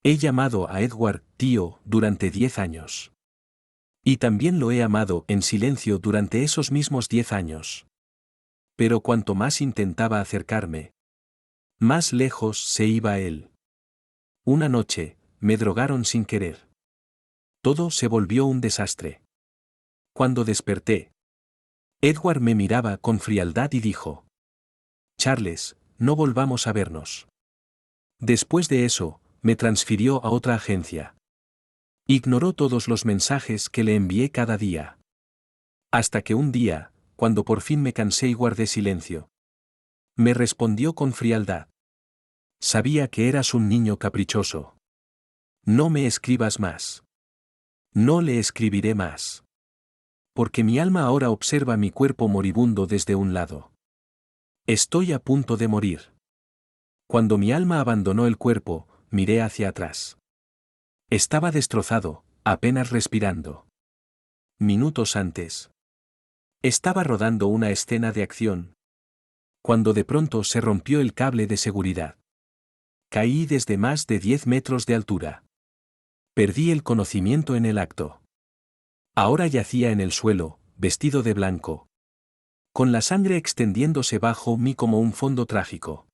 He llamado a Edward tío durante 10 años. Y también lo he amado en silencio durante esos mismos 10 años. Pero cuanto más intentaba acercarme, más lejos se iba él. Una noche, me drogaron sin querer. Todo se volvió un desastre. Cuando desperté, Edward me miraba con frialdad y dijo: Charles, no volvamos a vernos. Después de eso, me transfirió a otra agencia. Ignoró todos los mensajes que le envié cada día. Hasta que un día, cuando por fin me cansé y guardé silencio, me respondió con frialdad. Sabía que eras un niño caprichoso. No me escribas más. No le escribiré más. Porque mi alma ahora observa mi cuerpo moribundo desde un lado. Estoy a punto de morir. Cuando mi alma abandonó el cuerpo, miré hacia atrás. Estaba destrozado, apenas respirando. Minutos antes, estaba rodando una escena de acción, cuando de pronto se rompió el cable de seguridad. Caí desde más de 10 metros de altura. Perdí el conocimiento en el acto. Ahora yacía en el suelo, vestido de blanco, con la sangre extendiéndose bajo mí como un fondo trágico.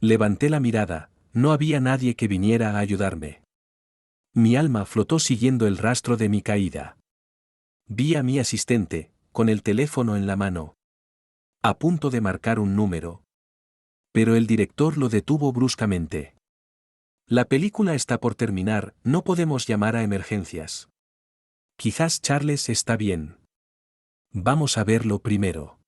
Levanté la mirada, no había nadie que viniera a ayudarme. Mi alma flotó siguiendo el rastro de mi caída. Vi a mi asistente, con el teléfono en la mano, a punto de marcar un número. Pero el director lo detuvo bruscamente. La película está por terminar, no podemos llamar a emergencias. Quizás Charles está bien. Vamos a verlo primero.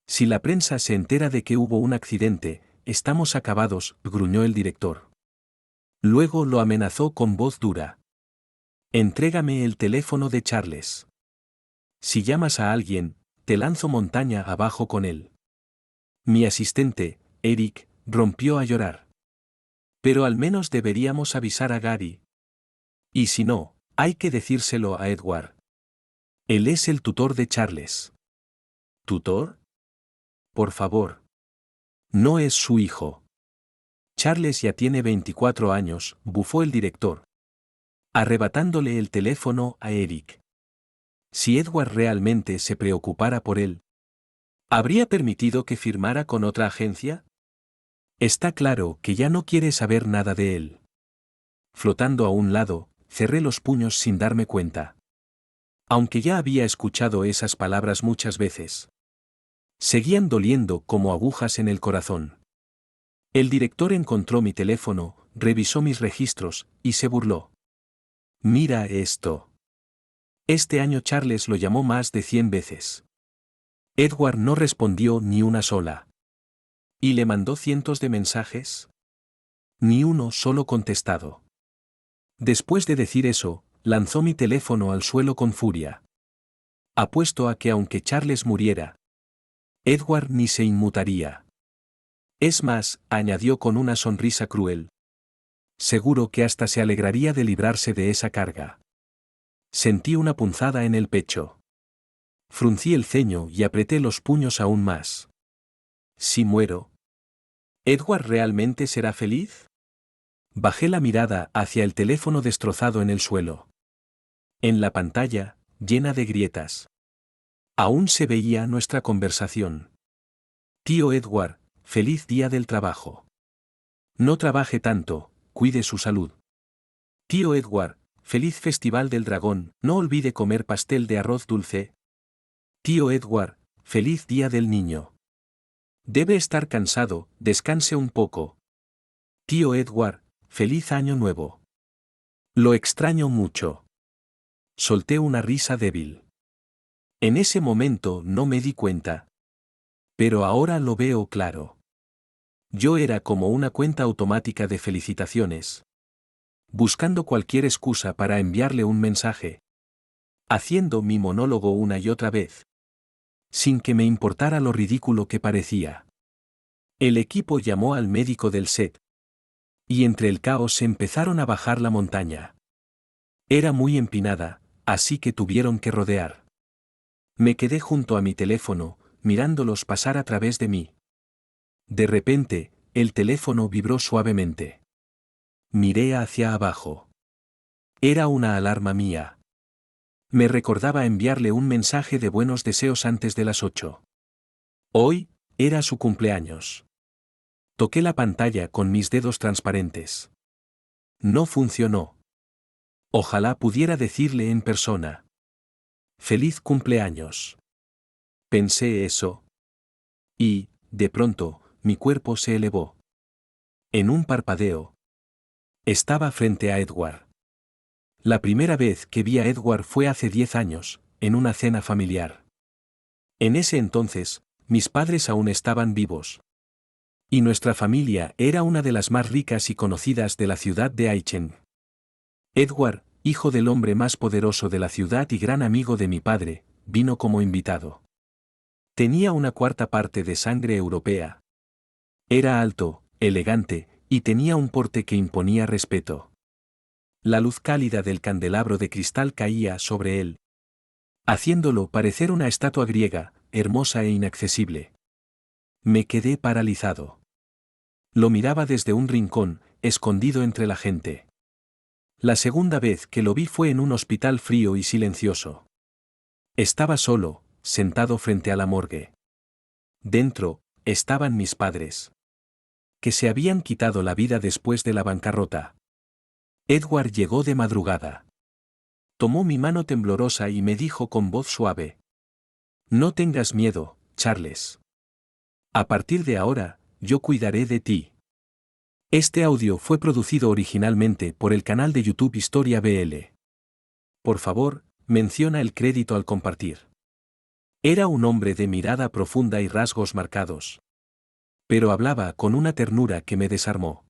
Si la prensa se entera de que hubo un accidente, estamos acabados, gruñó el director. Luego lo amenazó con voz dura. Entrégame el teléfono de Charles. Si llamas a alguien, te lanzo montaña abajo con él. Mi asistente, Eric, rompió a llorar. Pero al menos deberíamos avisar a Gary. Y si no, hay que decírselo a Edward. Él es el tutor de Charles. ¿Tutor? Por favor. No es su hijo. Charles ya tiene 24 años, bufó el director, arrebatándole el teléfono a Eric. Si Edward realmente se preocupara por él, ¿habría permitido que firmara con otra agencia? Está claro que ya no quiere saber nada de él. Flotando a un lado, cerré los puños sin darme cuenta. Aunque ya había escuchado esas palabras muchas veces, seguían doliendo como agujas en el corazón. El director encontró mi teléfono, revisó mis registros, y se burló. Mira esto. Este año Charles lo llamó más de 100 veces. Edward no respondió ni una sola. ¿Y le mandó cientos de mensajes? Ni uno solo contestado. Después de decir eso, lanzó mi teléfono al suelo con furia. Apuesto a que aunque Charles muriera, Edward ni se inmutaría. Es más, añadió con una sonrisa cruel. Seguro que hasta se alegraría de librarse de esa carga. Sentí una punzada en el pecho. Fruncí el ceño y apreté los puños aún más. Si muero, ¿Edward realmente será feliz? Bajé la mirada hacia el teléfono destrozado en el suelo. En la pantalla, llena de grietas, aún se veía nuestra conversación. Tío Edward, feliz día del trabajo. No trabaje tanto, cuide su salud. Tío Edward, feliz festival del dragón, no olvide comer pastel de arroz dulce. Tío Edward, feliz día del niño. Debe estar cansado, descanse un poco. Tío Edward, feliz año nuevo. Lo extraño mucho. Solté una risa débil. En ese momento no me di cuenta. Pero ahora lo veo claro. Yo era como una cuenta automática de felicitaciones, buscando cualquier excusa para enviarle un mensaje, haciendo mi monólogo una y otra vez, sin que me importara lo ridículo que parecía. El equipo llamó al médico del set, y entre el caos se empezaron a bajar la montaña. Era muy empinada, así que tuvieron que rodear. Me quedé junto a mi teléfono, mirándolos pasar a través de mí. De repente, el teléfono vibró suavemente. Miré hacia abajo. Era una alarma mía. Me recordaba enviarle un mensaje de buenos deseos antes de las 8. Hoy, era su cumpleaños. Toqué la pantalla con mis dedos transparentes. No funcionó. Ojalá pudiera decirle en persona. Feliz cumpleaños. Pensé eso. Y, de pronto, mi cuerpo se elevó. En un parpadeo. Estaba frente a Edward. La primera vez que vi a Edward fue hace 10 años, en una cena familiar. En ese entonces, mis padres aún estaban vivos. Y nuestra familia era una de las más ricas y conocidas de la ciudad de Aichen. Edward, hijo del hombre más poderoso de la ciudad y gran amigo de mi padre, vino como invitado. Tenía una cuarta parte de sangre europea. Era alto, elegante, y tenía un porte que imponía respeto. La luz cálida del candelabro de cristal caía sobre él, haciéndolo parecer una estatua griega, hermosa e inaccesible. Me quedé paralizado. Lo miraba desde un rincón, escondido entre la gente. La segunda vez que lo vi fue en un hospital frío y silencioso. Estaba solo, sentado frente a la morgue. Dentro, estaban mis padres, que se habían quitado la vida después de la bancarrota. Edward llegó de madrugada. Tomó mi mano temblorosa y me dijo con voz suave: No tengas miedo, Charles. A partir de ahora, yo cuidaré de ti. Este audio fue producido originalmente por el canal de YouTube Historia BL. Por favor, menciona el crédito al compartir. Era un hombre de mirada profunda y rasgos marcados. Pero hablaba con una ternura que me desarmó.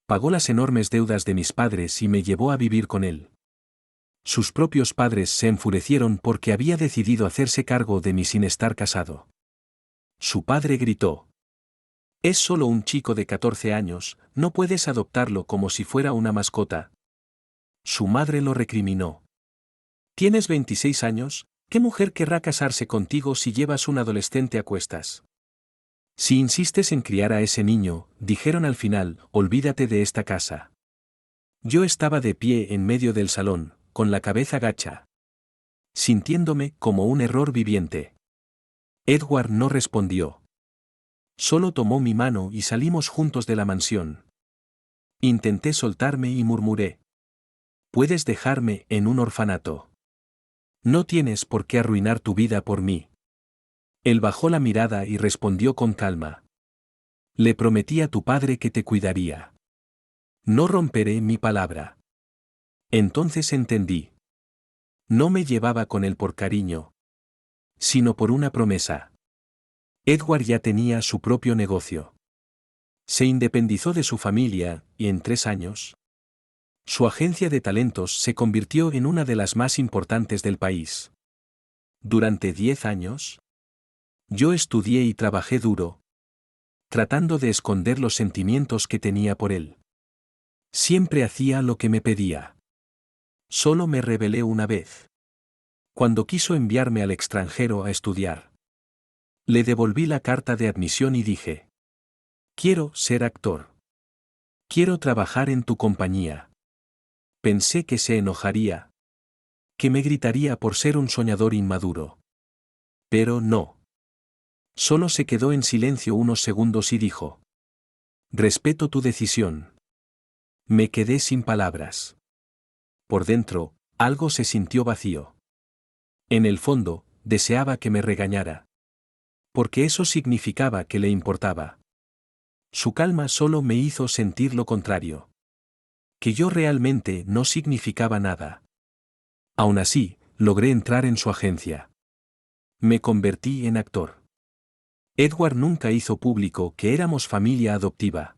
Pagó las enormes deudas de mis padres y me llevó a vivir con él. Sus propios padres se enfurecieron porque había decidido hacerse cargo de mí sin estar casado. Su padre gritó: Es solo un chico de 14 años, no puedes adoptarlo como si fuera una mascota. Su madre lo recriminó: Tienes 26 años, ¿qué mujer querrá casarse contigo si llevas un adolescente a cuestas? Si insistes en criar a ese niño, dijeron al final, olvídate de esta casa. Yo estaba de pie en medio del salón, con la cabeza gacha, sintiéndome como un error viviente. Edward no respondió. Solo tomó mi mano y salimos juntos de la mansión. Intenté soltarme y murmuré: Puedes dejarme en un orfanato. No tienes por qué arruinar tu vida por mí. Él bajó la mirada y respondió con calma: Le prometí a tu padre que te cuidaría. No romperé mi palabra. Entonces entendí. No me llevaba con él por cariño, sino por una promesa. Edward ya tenía su propio negocio. Se independizó de su familia, y en 3 años, su agencia de talentos se convirtió en una de las más importantes del país. Durante 10 años, yo estudié y trabajé duro, tratando de esconder los sentimientos que tenía por él. Siempre hacía lo que me pedía. Solo me rebelé una vez, cuando quiso enviarme al extranjero a estudiar. Le devolví la carta de admisión y dije: Quiero ser actor. Quiero trabajar en tu compañía. Pensé que se enojaría, que me gritaría por ser un soñador inmaduro. Pero no. Solo se quedó en silencio unos segundos y dijo: Respeto tu decisión. Me quedé sin palabras. Por dentro, algo se sintió vacío. En el fondo, deseaba que me regañara. Porque eso significaba que le importaba. Su calma solo me hizo sentir lo contrario. Que yo realmente no significaba nada. Aún así, logré entrar en su agencia. Me convertí en actor. Edward nunca hizo público que éramos familia adoptiva.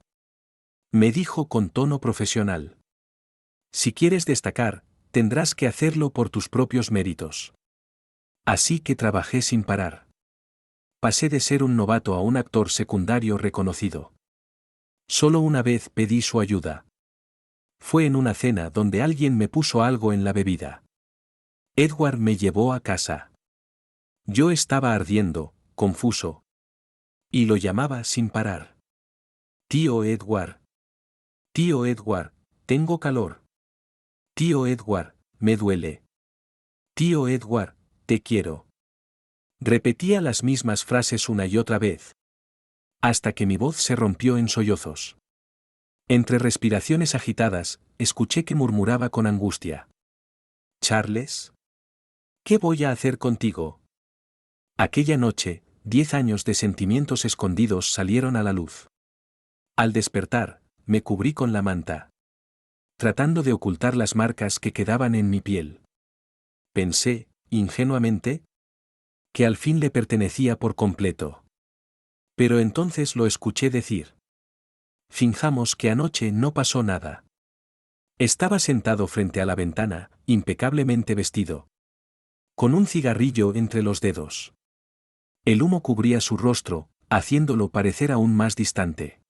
Me dijo con tono profesional: Si quieres destacar, tendrás que hacerlo por tus propios méritos. Así que trabajé sin parar. Pasé de ser un novato a un actor secundario reconocido. Solo una vez pedí su ayuda. Fue en una cena donde alguien me puso algo en la bebida. Edward me llevó a casa. Yo estaba ardiendo, confuso. Y lo llamaba sin parar: Tío Edward. Tío Edward, tengo calor. Tío Edward, me duele. Tío Edward, te quiero. Repetía las mismas frases una y otra vez, hasta que mi voz se rompió en sollozos. Entre respiraciones agitadas, escuché que murmuraba con angustia. «Charles, ¿qué voy a hacer contigo?» Aquella noche, 10 años de sentimientos escondidos salieron a la luz. Al despertar, me cubrí con la manta, tratando de ocultar las marcas que quedaban en mi piel. Pensé, ingenuamente, que al fin le pertenecía por completo. Pero entonces lo escuché decir. Finjamos que anoche no pasó nada. Estaba sentado frente a la ventana, impecablemente vestido, con un cigarrillo entre los dedos. El humo cubría su rostro, haciéndolo parecer aún más distante.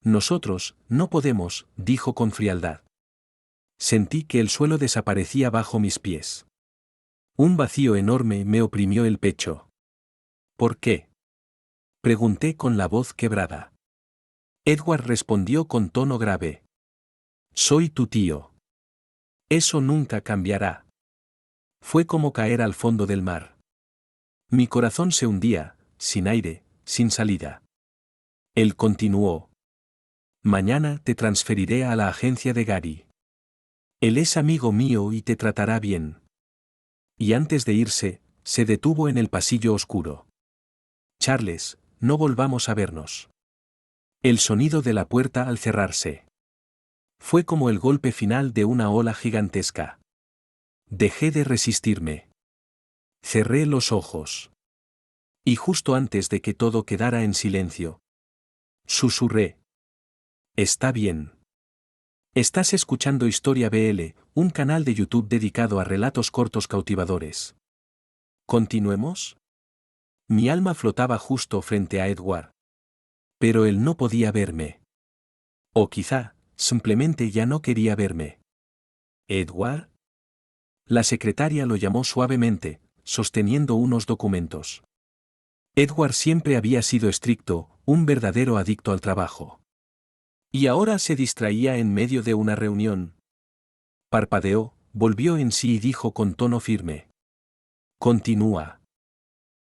Nosotros, no podemos, dijo con frialdad. Sentí que el suelo desaparecía bajo mis pies. Un vacío enorme me oprimió el pecho. ¿Por qué?, pregunté con la voz quebrada. Edward respondió con tono grave. Soy tu tío. Eso nunca cambiará. Fue como caer al fondo del mar. Mi corazón se hundía, sin aire, sin salida. Él continuó. Mañana te transferiré a la agencia de Gary. Él es amigo mío y te tratará bien. Y antes de irse, se detuvo en el pasillo oscuro. Charles, no volvamos a vernos. El sonido de la puerta al cerrarse. Fue como el golpe final de una ola gigantesca. Dejé de resistirme. Cerré los ojos. Y justo antes de que todo quedara en silencio, susurré. Está bien. Estás escuchando Historia BL, un canal de YouTube dedicado a relatos cortos cautivadores. ¿Continuemos? Mi alma flotaba justo frente a Edward. Pero él no podía verme. O quizá, simplemente ya no quería verme. ¿Edward? La secretaria lo llamó suavemente, sosteniendo unos documentos. Edward siempre había sido estricto, un verdadero adicto al trabajo. Y ahora se distraía en medio de una reunión. Parpadeó, volvió en sí y dijo con tono firme. Continúa.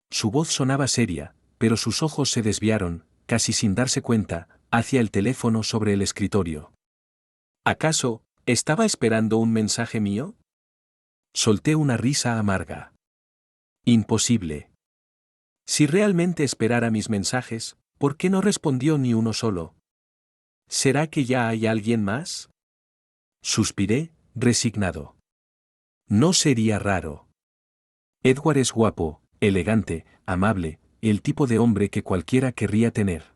Su voz sonaba seria, pero sus ojos se desviaron, casi sin darse cuenta, hacia el teléfono sobre el escritorio. ¿Acaso, estaba esperando un mensaje mío? Solté una risa amarga. Imposible. Si realmente esperara mis mensajes, ¿por qué no respondió ni uno solo? ¿Será que ya hay alguien más? Suspiré, resignado. No sería raro. Edward es guapo, elegante, amable, el tipo de hombre que cualquiera querría tener.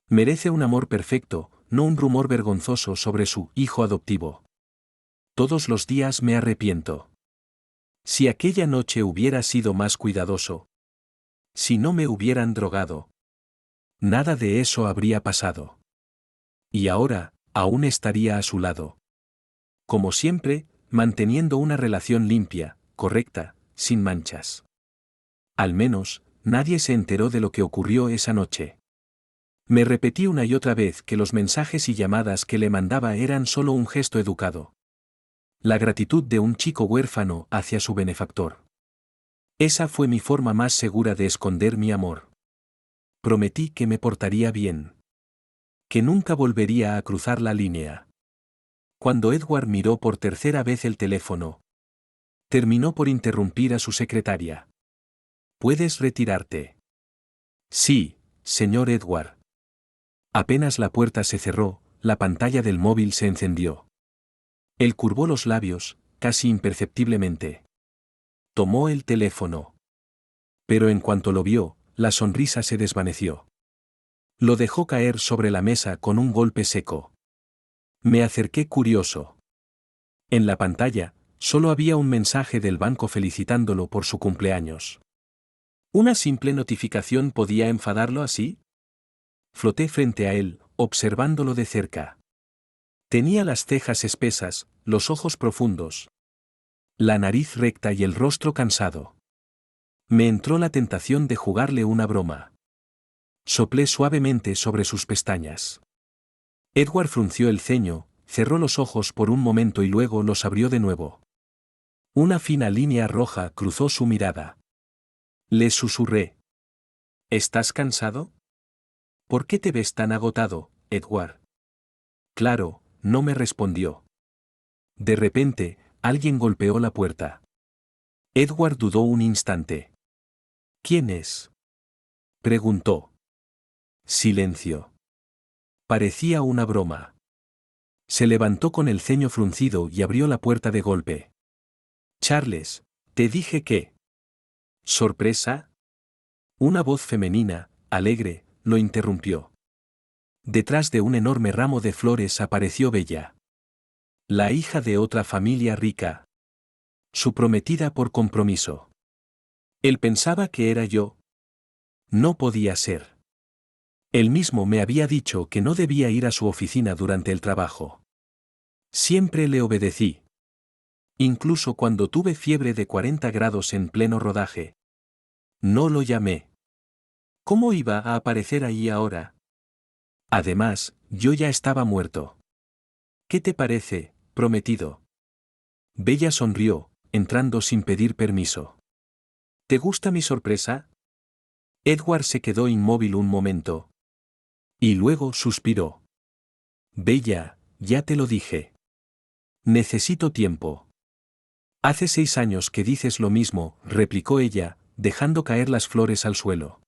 Merece un amor perfecto, no un rumor vergonzoso sobre su hijo adoptivo. Todos los días me arrepiento. Si aquella noche hubiera sido más cuidadoso. Si no me hubieran drogado. Nada de eso habría pasado. Y ahora, aún estaría a su lado. Como siempre, manteniendo una relación limpia, correcta, sin manchas. Al menos, nadie se enteró de lo que ocurrió esa noche. Me repetí una y otra vez que los mensajes y llamadas que le mandaba eran solo un gesto educado. La gratitud de un chico huérfano hacia su benefactor. Esa fue mi forma más segura de esconder mi amor. Prometí que me portaría bien. Que nunca volvería a cruzar la línea. Cuando Edward miró por tercera vez el teléfono, terminó por interrumpir a su secretaria. ¿Puedes retirarte? Sí, señor Edward. Apenas la puerta se cerró, la pantalla del móvil se encendió. Él curvó los labios, casi imperceptiblemente. Tomó el teléfono. Pero en cuanto lo vio, la sonrisa se desvaneció. Lo dejó caer sobre la mesa con un golpe seco. Me acerqué curioso. En la pantalla, solo había un mensaje del banco felicitándolo por su cumpleaños. ¿Una simple notificación podía enfadarlo así? Floté frente a él, observándolo de cerca. Tenía las cejas espesas, los ojos profundos, la nariz recta y el rostro cansado. Me entró la tentación de jugarle una broma. Soplé suavemente sobre sus pestañas. Edward frunció el ceño, cerró los ojos por un momento y luego los abrió de nuevo. Una fina línea roja cruzó su mirada. Le susurré. ¿Estás cansado? ¿Por qué te ves tan agotado, Edward? Claro, no me respondió. De repente, alguien golpeó la puerta. Edward dudó un instante. ¿Quién es? Preguntó. Silencio. Parecía una broma. Se levantó con el ceño fruncido y abrió la puerta de golpe. Charles, te dije que. ¿Sorpresa? Una voz femenina, alegre, lo interrumpió. Detrás de un enorme ramo de flores apareció Bella. La hija de otra familia rica. Su prometida por compromiso. Él pensaba que era yo. No podía ser. Él mismo me había dicho que no debía ir a su oficina durante el trabajo. Siempre le obedecí. Incluso cuando tuve fiebre de 40 grados en pleno rodaje. No lo llamé. ¿Cómo iba a aparecer ahí ahora? Además, yo ya estaba muerto. ¿Qué te parece, prometido? Bella sonrió, entrando sin pedir permiso. ¿Te gusta mi sorpresa? Edward se quedó inmóvil un momento. Y luego suspiró. Bella, ya te lo dije. Necesito tiempo. Hace 6 años que dices lo mismo, replicó ella, dejando caer las flores al suelo.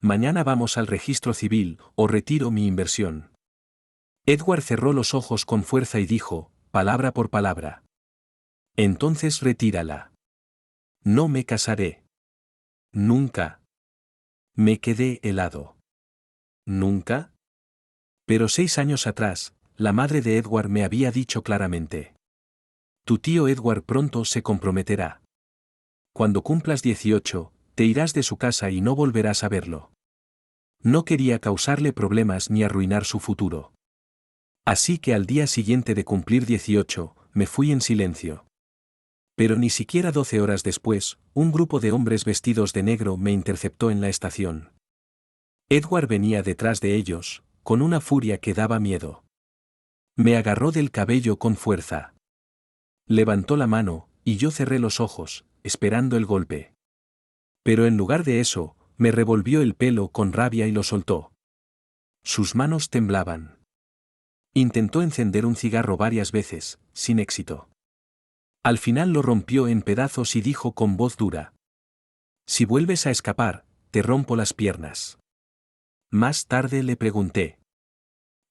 Mañana vamos al registro civil, o retiro mi inversión. Edward cerró los ojos con fuerza y dijo, palabra por palabra. Entonces retírala. No me casaré. Nunca. Me quedé helado. ¿Nunca? Pero 6 años atrás, la madre de Edward me había dicho claramente. Tu tío Edward pronto se comprometerá. Cuando cumplas 18, te irás de su casa y no volverás a verlo. No quería causarle problemas ni arruinar su futuro. Así que al día siguiente de cumplir 18, me fui en silencio. Pero ni siquiera 12 horas después, un grupo de hombres vestidos de negro me interceptó en la estación. Edward venía detrás de ellos, con una furia que daba miedo. Me agarró del cabello con fuerza. Levantó la mano, y yo cerré los ojos, esperando el golpe. Pero en lugar de eso, me revolvió el pelo con rabia y lo soltó. Sus manos temblaban. Intentó encender un cigarro varias veces, sin éxito. Al final lo rompió en pedazos y dijo con voz dura. Si vuelves a escapar, te rompo las piernas. Más tarde le pregunté.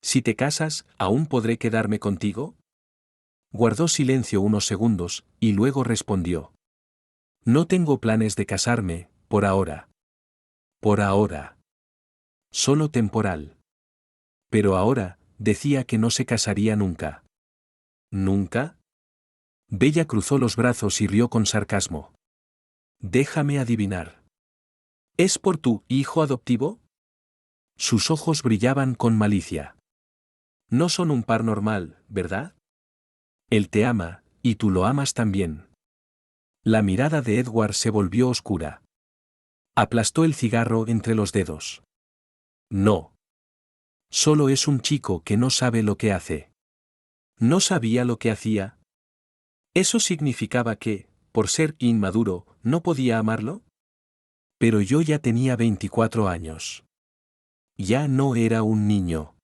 Si te casas, ¿aún podré quedarme contigo? Guardó silencio unos segundos, y luego respondió. No tengo planes de casarme, por ahora. Por ahora. Solo temporal. Pero ahora, decía que no se casaría nunca. ¿Nunca? Bella cruzó los brazos y rió con sarcasmo. Déjame adivinar. ¿Es por tu hijo adoptivo? Sus ojos brillaban con malicia. No son un par normal, ¿verdad? Él te ama, y tú lo amas también. La mirada de Edward se volvió oscura. Aplastó el cigarro entre los dedos. No. Solo es un chico que no sabe lo que hace. ¿No sabía lo que hacía? ¿Eso significaba que, por ser inmaduro, no podía amarlo? Pero yo ya tenía 24 años. Ya no era un niño.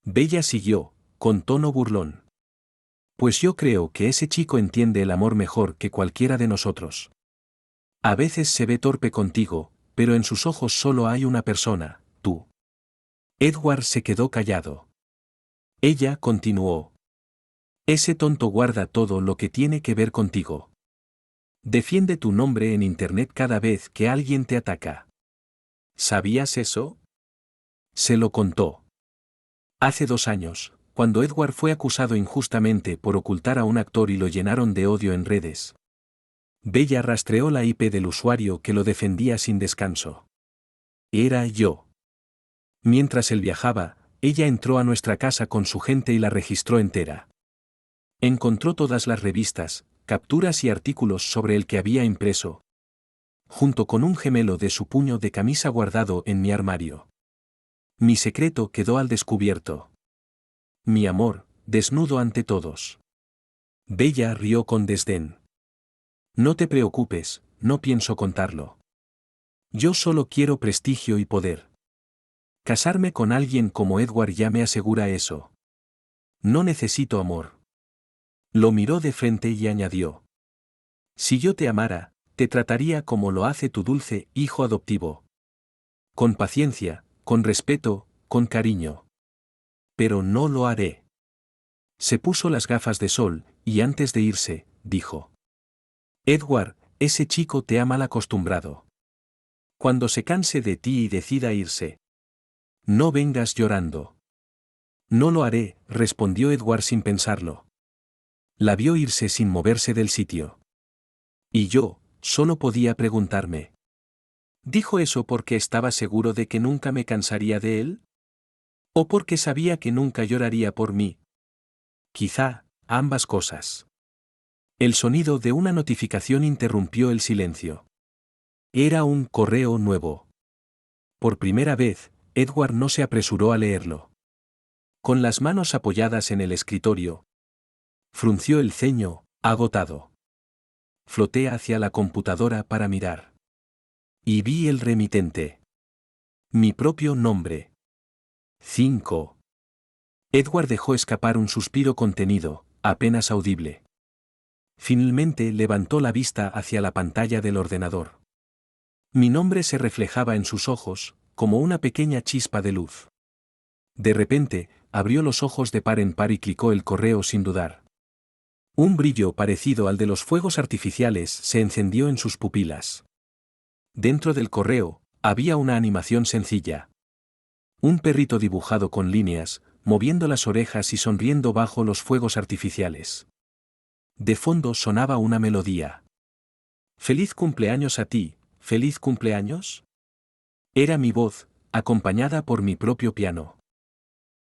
Bella siguió, con tono burlón. Pues yo creo que ese chico entiende el amor mejor que cualquiera de nosotros. A veces se ve torpe contigo, pero en sus ojos solo hay una persona, tú. Edward se quedó callado. Ella continuó. Ese tonto guarda todo lo que tiene que ver contigo. Defiende tu nombre en internet cada vez que alguien te ataca. ¿Sabías eso? Se lo contó. Hace 2 años, cuando Edward fue acusado injustamente por ocultar a un actor y lo llenaron de odio en redes. Bella rastreó la IP del usuario que lo defendía sin descanso. Era yo. Mientras él viajaba, ella entró a nuestra casa con su gente y la registró entera. Encontró todas las revistas, capturas y artículos sobre el que había impreso, junto con un gemelo de su puño de camisa guardado en mi armario. Mi secreto quedó al descubierto. Mi amor, desnudo ante todos. Bella rió con desdén. No te preocupes, no pienso contarlo. Yo solo quiero prestigio y poder. Casarme con alguien como Edward ya me asegura eso. No necesito amor. Lo miró de frente y añadió. Si yo te amara, te trataría como lo hace tu dulce hijo adoptivo. Con paciencia, con respeto, con cariño. Pero no lo haré. Se puso las gafas de sol, y antes de irse, dijo. Edward, ese chico te ha mal acostumbrado. Cuando se canse de ti y decida irse. No vengas llorando. No lo haré, respondió Edward sin pensarlo. La vio irse sin moverse del sitio. Y yo, solo podía preguntarme. ¿Dijo eso porque estaba seguro de que nunca me cansaría de él? ¿O porque sabía que nunca lloraría por mí? Quizá, ambas cosas. El sonido de una notificación interrumpió el silencio. Era un correo nuevo. Por primera vez, Edward no se apresuró a leerlo. Con las manos apoyadas en el escritorio, frunció el ceño, agotado. Floté hacia la computadora para mirar. Y vi el remitente. Mi propio nombre. 5. Edward dejó escapar un suspiro contenido, apenas audible. Finalmente levantó la vista hacia la pantalla del ordenador. Mi nombre se reflejaba en sus ojos, como una pequeña chispa de luz. De repente, abrió los ojos de par en par y clicó el correo sin dudar. Un brillo parecido al de los fuegos artificiales se encendió en sus pupilas. Dentro del correo, había una animación sencilla. Un perrito dibujado con líneas, moviendo las orejas y sonriendo bajo los fuegos artificiales. De fondo sonaba una melodía. «Feliz cumpleaños a ti, feliz cumpleaños». Era mi voz, acompañada por mi propio piano.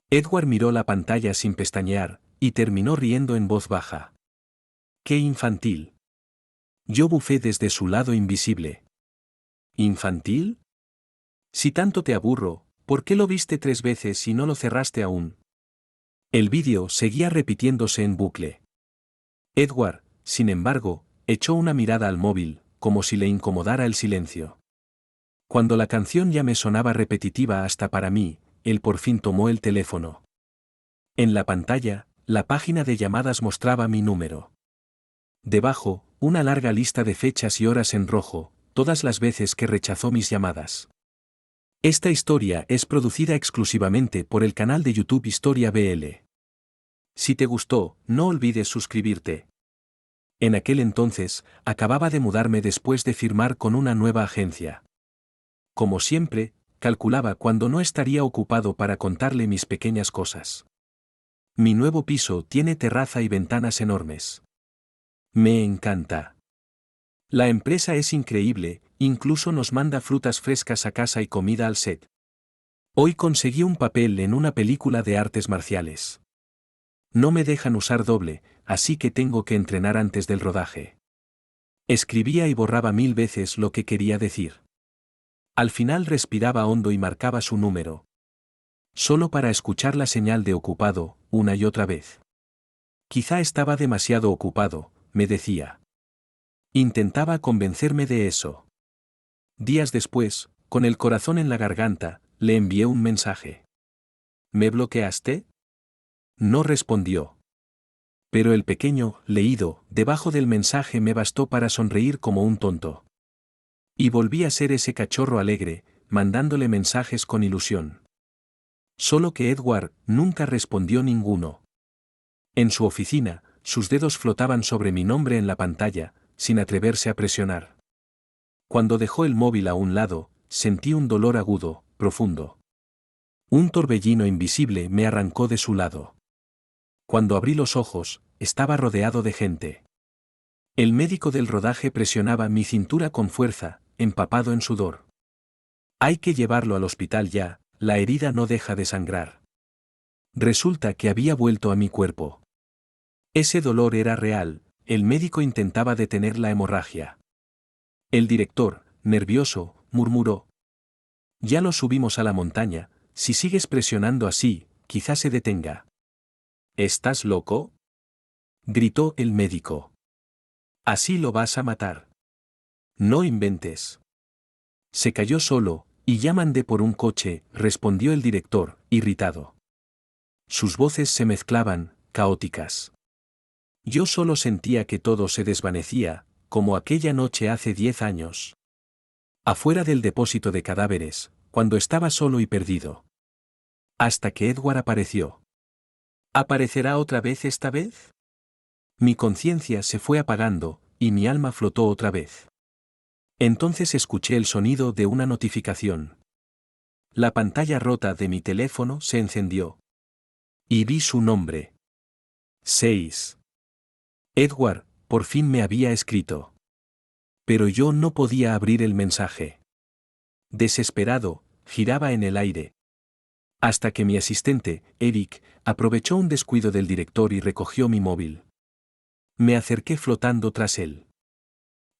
Edward miró la pantalla sin pestañear, y terminó riendo en voz baja. ¡Qué infantil! Yo bufé desde su lado invisible. ¿Infantil? Si tanto te aburro, ¿por qué lo viste 3 veces y no lo cerraste aún? El vídeo seguía repitiéndose en bucle. Edward, sin embargo, echó una mirada al móvil, como si le incomodara el silencio. Cuando la canción ya me sonaba repetitiva hasta para mí, él por fin tomó el teléfono. En la pantalla, la página de llamadas mostraba mi número. Debajo, una larga lista de fechas y horas en rojo, todas las veces que rechazó mis llamadas. Esta historia es producida exclusivamente por el canal de YouTube Historia BL. Si te gustó, no olvides suscribirte. En aquel entonces, acababa de mudarme después de firmar con una nueva agencia. Como siempre, calculaba cuándo no estaría ocupado para contarle mis pequeñas cosas. Mi nuevo piso tiene terraza y ventanas enormes. Me encanta. La empresa es increíble, incluso nos manda frutas frescas a casa y comida al set. Hoy conseguí un papel en una película de artes marciales. No me dejan usar doble, así que tengo que entrenar antes del rodaje. Escribía y borraba 1000 veces lo que quería decir. Al final respiraba hondo y marcaba su número. Solo para escuchar la señal de ocupado, una y otra vez. Quizá estaba demasiado ocupado, me decía. Intentaba convencerme de eso. Días después, con el corazón en la garganta, le envié un mensaje. ¿Me bloqueaste? No respondió. Pero el pequeño, leído, debajo del mensaje me bastó para sonreír como un tonto. Y volví a ser ese cachorro alegre, mandándole mensajes con ilusión. Solo que Edward nunca respondió ninguno. En su oficina, sus dedos flotaban sobre mi nombre en la pantalla, sin atreverse a presionar. Cuando dejó el móvil a un lado, sentí un dolor agudo, profundo. Un torbellino invisible me arrancó de su lado. Cuando abrí los ojos, estaba rodeado de gente. El médico del rodaje presionaba mi cintura con fuerza, empapado en sudor. Hay que llevarlo al hospital ya, la herida no deja de sangrar. Resulta que había vuelto a mi cuerpo. Ese dolor era real, el médico intentaba detener la hemorragia. El director, nervioso, murmuró. Ya lo subimos a la montaña, si sigues presionando así, quizá se detenga. ¿Estás loco?, gritó el médico. Así lo vas a matar. No inventes. Se cayó solo, y ya mandé por un coche, respondió el director, irritado. Sus voces se mezclaban, caóticas. Yo solo sentía que todo se desvanecía, como aquella noche hace 10 años. Afuera del depósito de cadáveres, cuando estaba solo y perdido. Hasta que Edward apareció. ¿Aparecerá otra vez esta vez? Mi conciencia se fue apagando, y mi alma flotó otra vez. Entonces escuché el sonido de una notificación. La pantalla rota de mi teléfono se encendió. Y vi su nombre. 6. Edward, por fin me había escrito. Pero yo no podía abrir el mensaje. Desesperado, giraba en el aire. Hasta que mi asistente, Eric, aprovechó un descuido del director y recogió mi móvil. Me acerqué flotando tras él.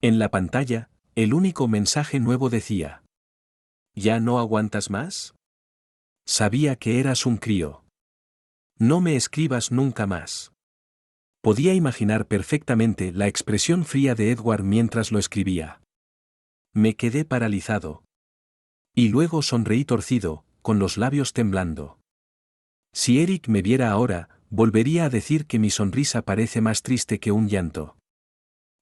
En la pantalla, el único mensaje nuevo decía: ¿ya no aguantas más? Sabía que eras un crío. No me escribas nunca más. Podía imaginar perfectamente la expresión fría de Edward mientras lo escribía. Me quedé paralizado. Y luego sonreí torcido, con los labios temblando. Si Eric me viera ahora, volvería a decir que mi sonrisa parece más triste que un llanto.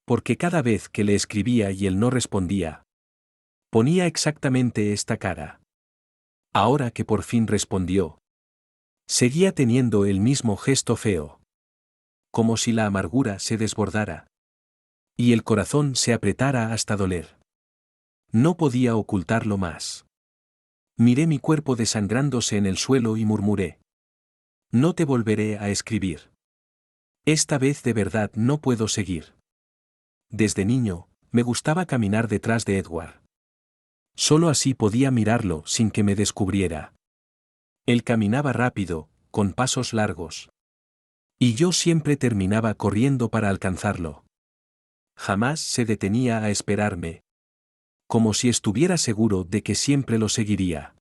Porque cada vez que le escribía y él no respondía, ponía exactamente esta cara. Ahora que por fin respondió, seguía teniendo el mismo gesto feo. Como si la amargura se desbordara. Y el corazón se apretara hasta doler. No podía ocultarlo más. Miré mi cuerpo desangrándose en el suelo y murmuré: no te volveré a escribir. Esta vez de verdad no puedo seguir. Desde niño, me gustaba caminar detrás de Edward. Solo así podía mirarlo sin que me descubriera. Él caminaba rápido, con pasos largos. Y yo siempre terminaba corriendo para alcanzarlo. Jamás se detenía a esperarme. Como si estuviera seguro de que siempre lo seguiría.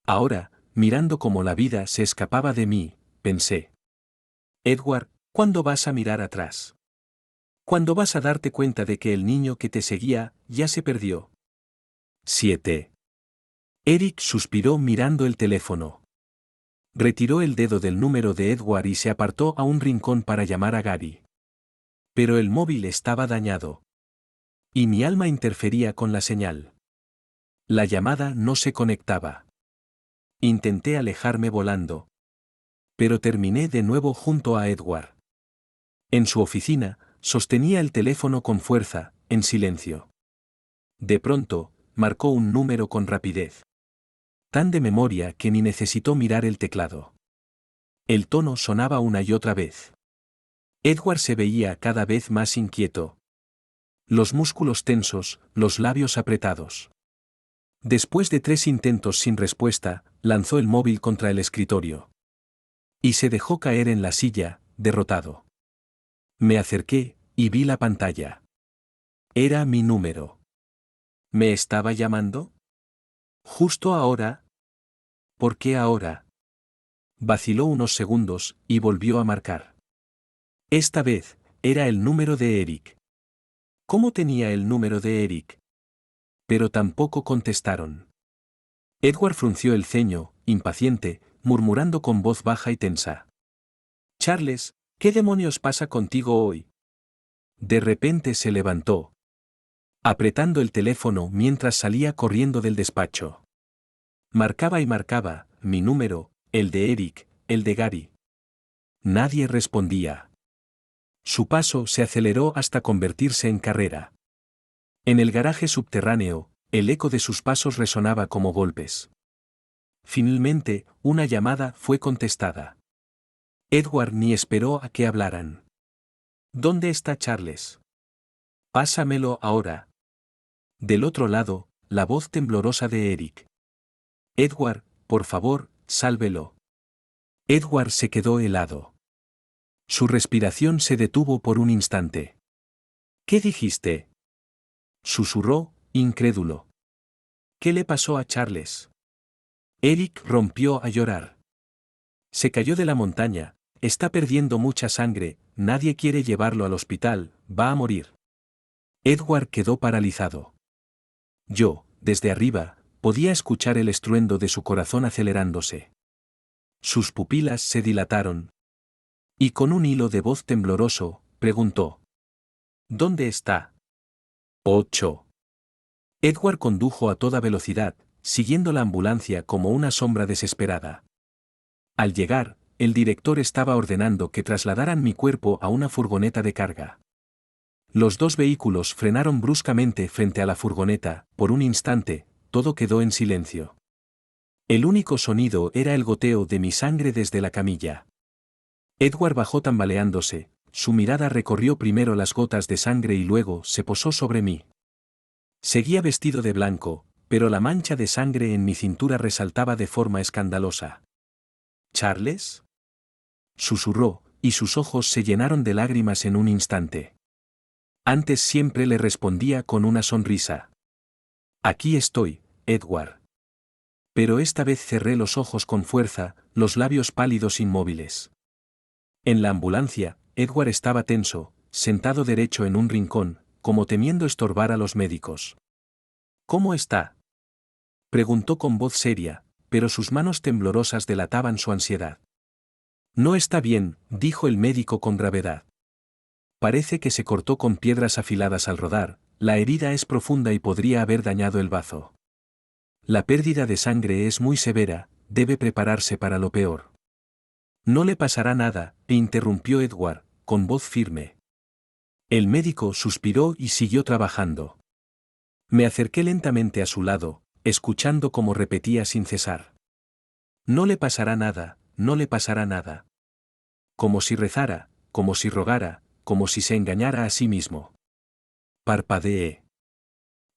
Ahora, mirando cómo la vida se escapaba de mí, pensé: Edward, ¿cuándo vas a mirar atrás? ¿Cuándo vas a darte cuenta de que el niño que te seguía ya se perdió? 7. Eric suspiró mirando el teléfono. Retiró el dedo del número de Edward y se apartó a un rincón para llamar a Gary. Pero el móvil estaba dañado. Y mi alma interfería con la señal. La llamada no se conectaba. Intenté alejarme volando. Pero terminé de nuevo junto a Edward. En su oficina, sostenía el teléfono con fuerza, en silencio. De pronto, marcó un número con rapidez. Tan de memoria que ni necesitó mirar el teclado. El tono sonaba una y otra vez. Edward se veía cada vez más inquieto. Los músculos tensos, los labios apretados. Después de 3 intentos sin respuesta, lanzó el móvil contra el escritorio. Y se dejó caer en la silla, derrotado. Me acerqué, y vi la pantalla. Era mi número. ¿Me estaba llamando? ¿Justo ahora? ¿Por qué ahora? Vaciló unos segundos, y volvió a marcar. Esta vez, era el número de Eric. ¿Cómo tenía el número de Eric? Pero tampoco contestaron. Edward frunció el ceño, impaciente, murmurando con voz baja y tensa. Charles, ¿qué demonios pasa contigo hoy? De repente se levantó, apretando el teléfono mientras salía corriendo del despacho. Marcaba y marcaba, mi número, el de Eric, el de Gary. Nadie respondía. Su paso se aceleró hasta convertirse en carrera. En el garaje subterráneo, el eco de sus pasos resonaba como golpes. Finalmente, una llamada fue contestada. Edward ni esperó a que hablaran. ¿Dónde está Charles? Pásamelo ahora. Del otro lado, la voz temblorosa de Eric. Edward, por favor, sálvelo. Edward se quedó helado. Su respiración se detuvo por un instante. ¿Qué dijiste? Susurró, incrédulo. ¿Qué le pasó a Charles? Eric rompió a llorar. Se cayó de la montaña, está perdiendo mucha sangre, nadie quiere llevarlo al hospital, va a morir. Edward quedó paralizado. Yo, desde arriba, podía escuchar el estruendo de su corazón acelerándose. Sus pupilas se dilataron. Y con un hilo de voz tembloroso, preguntó: ¿Dónde está? 8. Edward condujo a toda velocidad, siguiendo la ambulancia como una sombra desesperada. Al llegar, el director estaba ordenando que trasladaran mi cuerpo a una furgoneta de carga. Los dos vehículos frenaron bruscamente frente a la furgoneta. Por un instante, todo quedó en silencio. El único sonido era el goteo de mi sangre desde la camilla. Edward bajó tambaleándose, su mirada recorrió primero las gotas de sangre y luego se posó sobre mí. Seguía vestido de blanco, pero la mancha de sangre en mi cintura resaltaba de forma escandalosa. ¿Charles?, susurró, y sus ojos se llenaron de lágrimas en un instante. Antes siempre le respondía con una sonrisa. Aquí estoy, Edward. Pero esta vez cerré los ojos con fuerza, los labios pálidos inmóviles. En la ambulancia, Edward estaba tenso, sentado derecho en un rincón, como temiendo estorbar a los médicos. ¿Cómo está?, preguntó con voz seria, pero sus manos temblorosas delataban su ansiedad. No está bien, dijo el médico con gravedad. Parece que se cortó con piedras afiladas al rodar, la herida es profunda y podría haber dañado el bazo. La pérdida de sangre es muy severa, debe prepararse para lo peor. No le pasará nada, interrumpió Edward, con voz firme. El médico suspiró y siguió trabajando. Me acerqué lentamente a su lado, escuchando como repetía sin cesar. No le pasará nada, no le pasará nada. Como si rezara, como si rogara, como si se engañara a sí mismo. Parpadeé.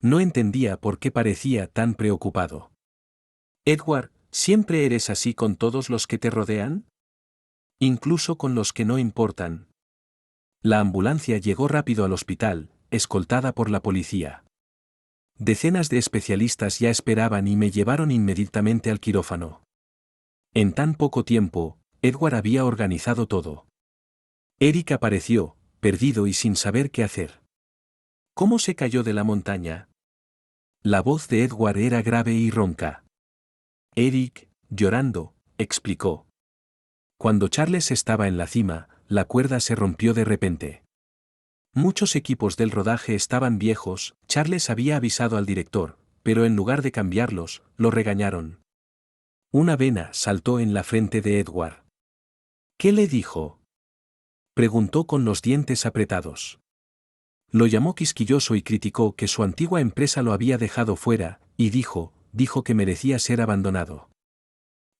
No entendía por qué parecía tan preocupado. Edward, ¿siempre eres así con todos los que te rodean? Incluso con los que no importan. La ambulancia llegó rápido al hospital, escoltada por la policía. Decenas de especialistas ya esperaban y me llevaron inmediatamente al quirófano. En tan poco tiempo, Edward había organizado todo. Eric apareció, perdido y sin saber qué hacer. ¿Cómo se cayó de la montaña? La voz de Edward era grave y ronca. Eric, llorando, explicó. Cuando Charles estaba en la cima, la cuerda se rompió de repente. Muchos equipos del rodaje estaban viejos, Charles había avisado al director, pero en lugar de cambiarlos, lo regañaron. Una vena saltó en la frente de Edward. ¿Qué le dijo?, preguntó con los dientes apretados. Lo llamó quisquilloso y criticó que su antigua empresa lo había dejado fuera, y dijo que merecía ser abandonado.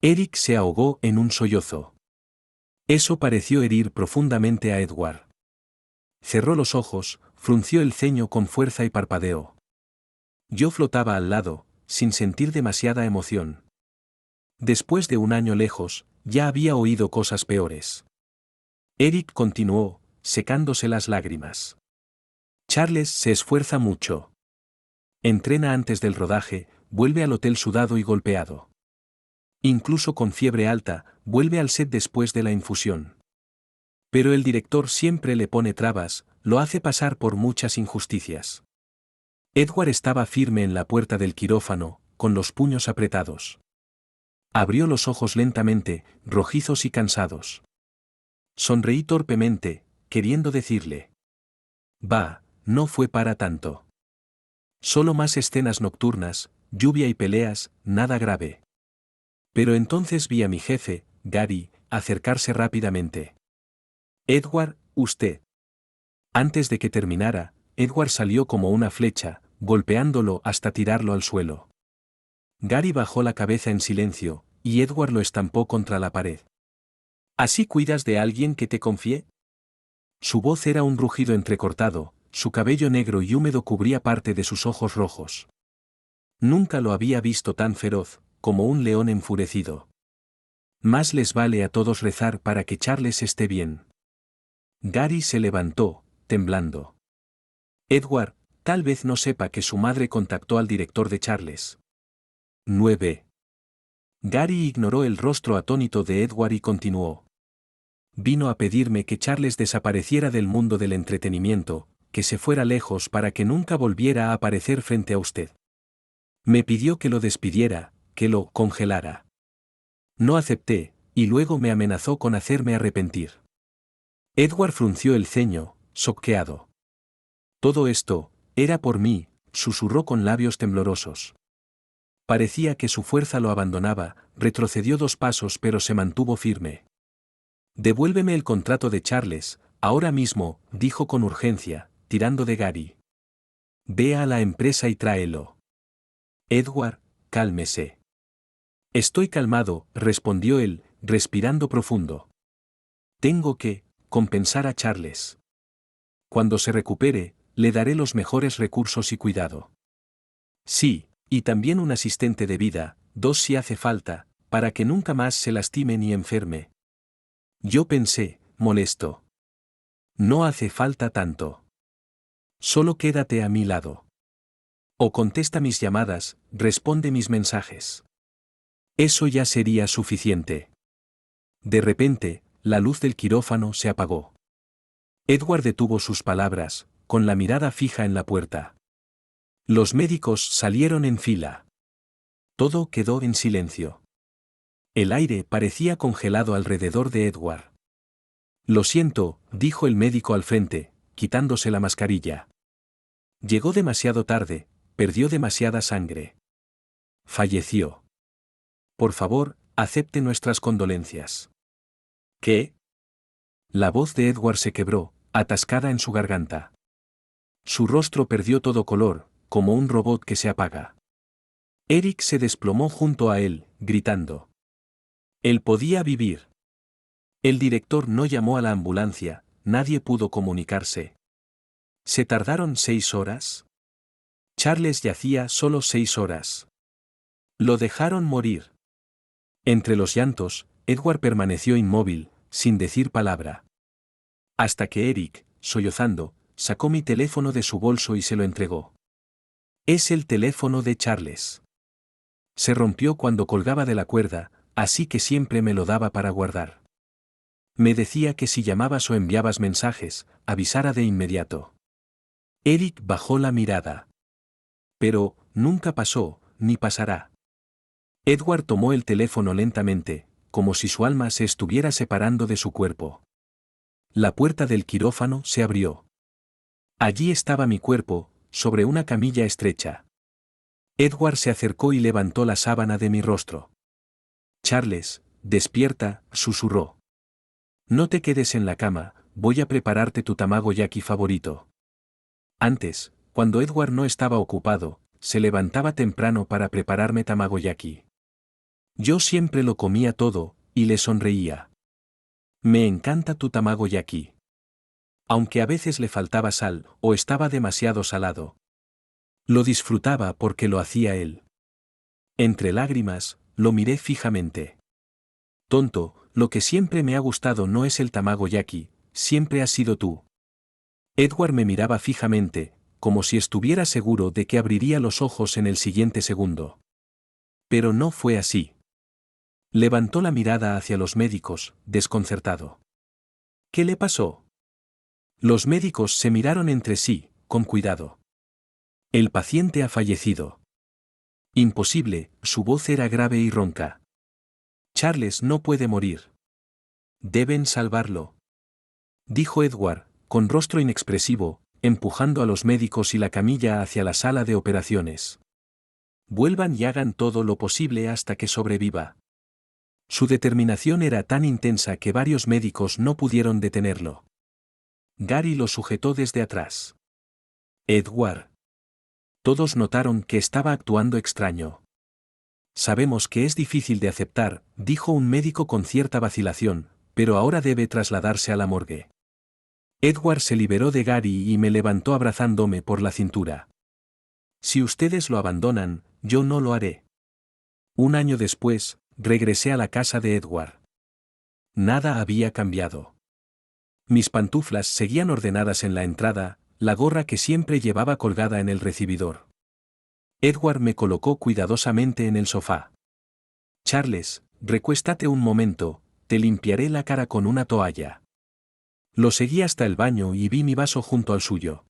Eric se ahogó en un sollozo. Eso pareció herir profundamente a Edward. Cerró los ojos, frunció el ceño con fuerza y parpadeó. Yo flotaba al lado, sin sentir demasiada emoción. Después de un año lejos, ya había oído cosas peores. Eric continuó, secándose las lágrimas. Charles se esfuerza mucho. Entrena antes del rodaje, vuelve al hotel sudado y golpeado. Incluso con fiebre alta, vuelve al set después de la infusión. Pero el director siempre le pone trabas, lo hace pasar por muchas injusticias. Edward estaba firme en la puerta del quirófano, con los puños apretados. Abrió los ojos lentamente, rojizos y cansados. Sonreí torpemente, queriendo decirle: «Va, no fue para tanto. Solo más escenas nocturnas, lluvia y peleas, nada grave». Pero entonces vi a mi jefe, Gary, acercarse rápidamente. «Edward, usted». Antes de que terminara, Edward salió como una flecha, golpeándolo hasta tirarlo al suelo. Gary bajó la cabeza en silencio, y Edward lo estampó contra la pared. ¿Así cuidas de alguien que te confié?». Su voz era un rugido entrecortado, su cabello negro y húmedo cubría parte de sus ojos rojos. Nunca lo había visto tan feroz, como un león enfurecido. Más les vale a todos rezar para que Charles esté bien. Gary se levantó, temblando. Edward, tal vez no sepa que su madre contactó al director de Charles. 9. Gary ignoró el rostro atónito de Edward y continuó. vino a pedirme que Charles desapareciera del mundo del entretenimiento, que se fuera lejos para que nunca volviera a aparecer frente a usted. Me pidió que lo despidiera, que lo congelara. No acepté, y luego me amenazó con hacerme arrepentir. Edward frunció el ceño, choqueado. Todo esto, era por mí, susurró con labios temblorosos. Parecía que su fuerza lo abandonaba, retrocedió 2 pasos pero se mantuvo firme. Devuélveme el contrato de Charles, ahora mismo, dijo con urgencia, tirando de Gary. Ve a la empresa y tráelo. Edward, cálmese. Estoy calmado, respondió él, respirando profundo. Tengo que compensar a Charles. Cuando se recupere, le daré los mejores recursos y cuidado. Sí, y también un asistente de vida, 2 si hace falta, para que nunca más se lastime ni enferme. Yo pensé, molesto. No hace falta tanto. Solo quédate a mi lado. O contesta mis llamadas, responde mis mensajes. Eso ya sería suficiente. De repente, la luz del quirófano se apagó. Edward detuvo sus palabras, con la mirada fija en la puerta. Los médicos salieron en fila. Todo quedó en silencio. El aire parecía congelado alrededor de Edward. Lo siento, dijo el médico al frente, quitándose la mascarilla. Llegó demasiado tarde, perdió demasiada sangre. Falleció. Por favor, acepte nuestras condolencias. ¿Qué? La voz de Edward se quebró, atascada en su garganta. Su rostro perdió todo color, como un robot que se apaga. Eric se desplomó junto a él, gritando. Él podía vivir. El director no llamó a la ambulancia, nadie pudo comunicarse. ¿Se tardaron 6 horas? Charles yacía solo 6 horas. Lo dejaron morir. Entre los llantos, Edward permaneció inmóvil, sin decir palabra. Hasta que Eric, sollozando, sacó mi teléfono de su bolso y se lo entregó. Es el teléfono de Charles. Se rompió cuando colgaba de la cuerda, así que siempre me lo daba para guardar. Me decía que si llamabas o enviabas mensajes, avisara de inmediato. Eric bajó la mirada. Pero, nunca pasó, ni pasará. Edward tomó el teléfono lentamente, como si su alma se estuviera separando de su cuerpo. La puerta del quirófano se abrió. Allí estaba mi cuerpo, sobre una camilla estrecha. Edward se acercó y levantó la sábana de mi rostro. Charles, despierta, susurró. No te quedes en la cama, voy a prepararte tu tamagoyaki favorito. Antes, cuando Edward no estaba ocupado, se levantaba temprano para prepararme tamagoyaki. Yo siempre lo comía todo, y le sonreía. Me encanta tu tamagoyaki. Aunque a veces le faltaba sal, o estaba demasiado salado. Lo disfrutaba porque lo hacía él. Entre lágrimas, lo miré fijamente. Tonto, lo que siempre me ha gustado no es el tamagoyaki, siempre has sido tú. Edward me miraba fijamente, como si estuviera seguro de que abriría los ojos en el siguiente segundo. Pero no fue así. Levantó la mirada hacia los médicos, desconcertado. ¿Qué le pasó? Los médicos se miraron entre sí, con cuidado. El paciente ha fallecido. Imposible, su voz era grave y ronca. Charles no puede morir. Deben salvarlo. Dijo Edward, con rostro inexpresivo, empujando a los médicos y la camilla hacia la sala de operaciones. Vuelvan y hagan todo lo posible hasta que sobreviva. Su determinación era tan intensa que varios médicos no pudieron detenerlo. Gary lo sujetó desde atrás. Edward. Todos notaron que estaba actuando extraño. Sabemos que es difícil de aceptar, dijo un médico con cierta vacilación, pero ahora debe trasladarse a la morgue. Edward se liberó de Gary y me levantó abrazándome por la cintura. Si ustedes lo abandonan, yo no lo haré. Un año después, regresé a la casa de Edward. Nada había cambiado. Mis pantuflas seguían ordenadas en la entrada, la gorra que siempre llevaba colgada en el recibidor. Edward me colocó cuidadosamente en el sofá. Charles, recuéstate un momento, te limpiaré la cara con una toalla. Lo seguí hasta el baño y vi mi vaso junto al suyo.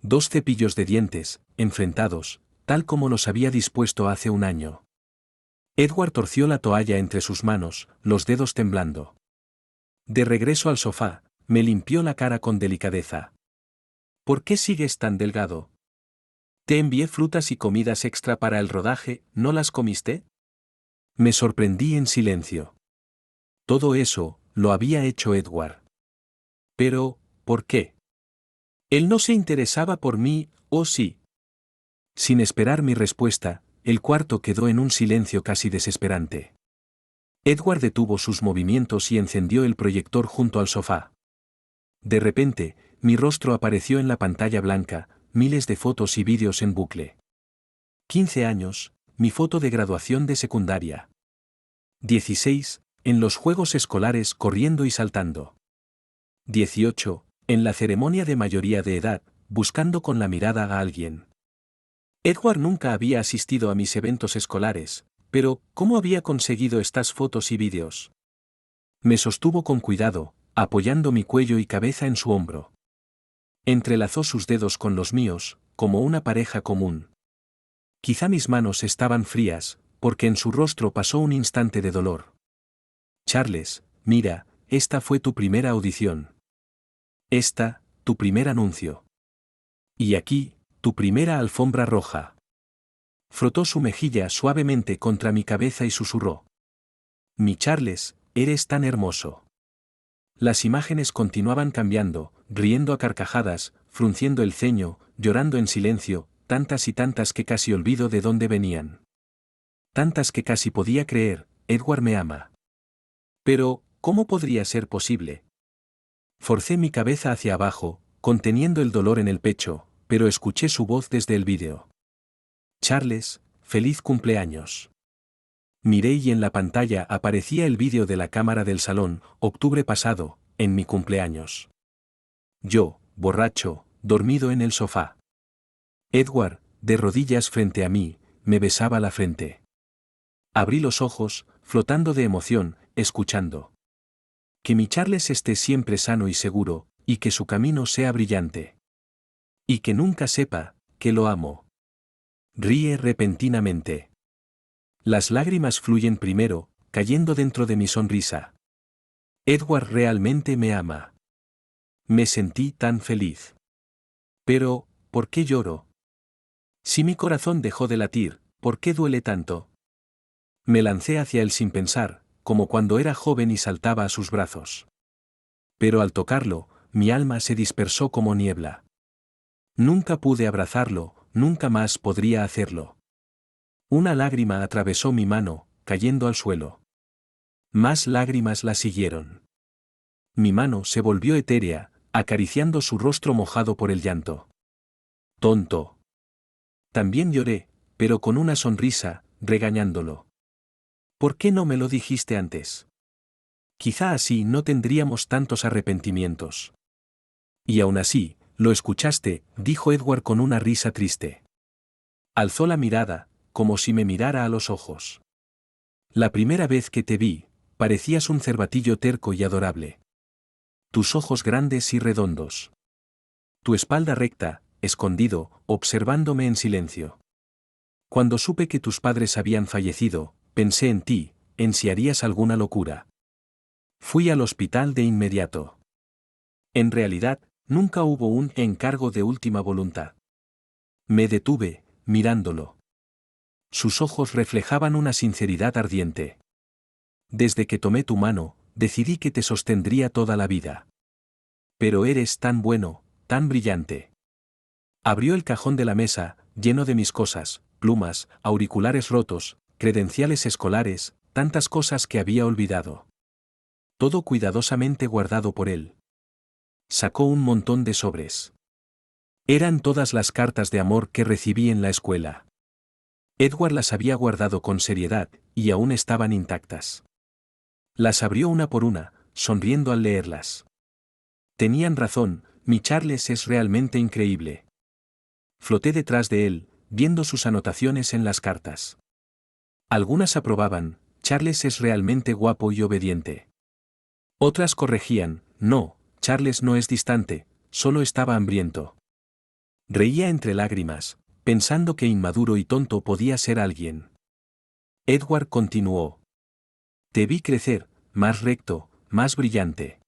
2 cepillos de dientes, enfrentados, tal como los había dispuesto hace un año. Edward torció la toalla entre sus manos, los dedos temblando. De regreso al sofá, me limpió la cara con delicadeza. ¿Por qué sigues tan delgado? Te envié frutas y comidas extra para el rodaje, ¿no las comiste? Me sorprendí en silencio. Todo eso, lo había hecho Edward. Pero, ¿por qué? Él no se interesaba por mí, ¿o sí? Sin esperar mi respuesta, el cuarto quedó en un silencio casi desesperante. Edward detuvo sus movimientos y encendió el proyector junto al sofá. De repente, mi rostro apareció en la pantalla blanca, miles de fotos y vídeos en bucle. 15 años, mi foto de graduación de secundaria. 16, en los juegos escolares corriendo y saltando. 18, en la ceremonia de mayoría de edad, buscando con la mirada a alguien. Edward nunca había asistido a mis eventos escolares, pero ¿cómo había conseguido estas fotos y vídeos? Me sostuvo con cuidado, apoyando mi cuello y cabeza en su hombro. Entrelazó sus dedos con los míos, como una pareja común. Quizá mis manos estaban frías, porque en su rostro pasó un instante de dolor. Charles, mira, esta fue tu primera audición. Esta, tu primer anuncio. Y aquí, tu primera alfombra roja. Frotó su mejilla suavemente contra mi cabeza y susurró. Mi Charles, eres tan hermoso. Las imágenes continuaban cambiando, riendo a carcajadas, frunciendo el ceño, llorando en silencio, tantas y tantas que casi olvido de dónde venían. Tantas que casi podía creer, Edward me ama. Pero, ¿cómo podría ser posible? Forcé mi cabeza hacia abajo, conteniendo el dolor en el pecho, pero escuché su voz desde el vídeo. Charles, feliz cumpleaños. Miré y en la pantalla aparecía el vídeo de la cámara del salón, octubre pasado, en mi cumpleaños. Yo, borracho, dormido en el sofá. Edward, de rodillas frente a mí, me besaba la frente. Abrí los ojos, flotando de emoción, escuchando. Que mi Charles esté siempre sano y seguro, y que su camino sea brillante. Y que nunca sepa, que lo amo. Ríe repentinamente. Las lágrimas fluyen primero, cayendo dentro de mi sonrisa. Edward realmente me ama. Me sentí tan feliz. Pero, ¿por qué lloro? Si mi corazón dejó de latir, ¿por qué duele tanto? Me lancé hacia él sin pensar, como cuando era joven y saltaba a sus brazos. Pero al tocarlo, mi alma se dispersó como niebla. Nunca pude abrazarlo, nunca más podría hacerlo. Una lágrima atravesó mi mano, cayendo al suelo. Más lágrimas la siguieron. Mi mano se volvió etérea, acariciando su rostro mojado por el llanto. Tonto. También lloré, pero con una sonrisa, regañándolo. ¿Por qué no me lo dijiste antes? Quizá así no tendríamos tantos arrepentimientos. Y aún así, lo escuchaste, dijo Edward con una risa triste. Alzó la mirada, como si me mirara a los ojos. La primera vez que te vi, parecías un cervatillo terco y adorable. Tus ojos grandes y redondos. Tu espalda recta, escondido, observándome en silencio. Cuando supe que tus padres habían fallecido, pensé en ti, en si harías alguna locura. Fui al hospital de inmediato. En realidad, nunca hubo un encargo de última voluntad. Me detuve, mirándolo. Sus ojos reflejaban una sinceridad ardiente. Desde que tomé tu mano, decidí que te sostendría toda la vida. Pero eres tan bueno, tan brillante. Abrió el cajón de la mesa, lleno de mis cosas, plumas, auriculares rotos, credenciales escolares, tantas cosas que había olvidado. Todo cuidadosamente guardado por él. Sacó un montón de sobres. Eran todas las cartas de amor que recibí en la escuela. Edward las había guardado con seriedad, y aún estaban intactas. Las abrió una por una, sonriendo al leerlas. Tenían razón, mi Charles es realmente increíble. Floté detrás de él, viendo sus anotaciones en las cartas. Algunas aprobaban, Charles es realmente guapo y obediente. Otras corregían, no, Charles no es distante, solo estaba hambriento. Reía entre lágrimas, pensando que inmaduro y tonto podía ser alguien. Edward continuó. Te vi crecer, más recto, más brillante.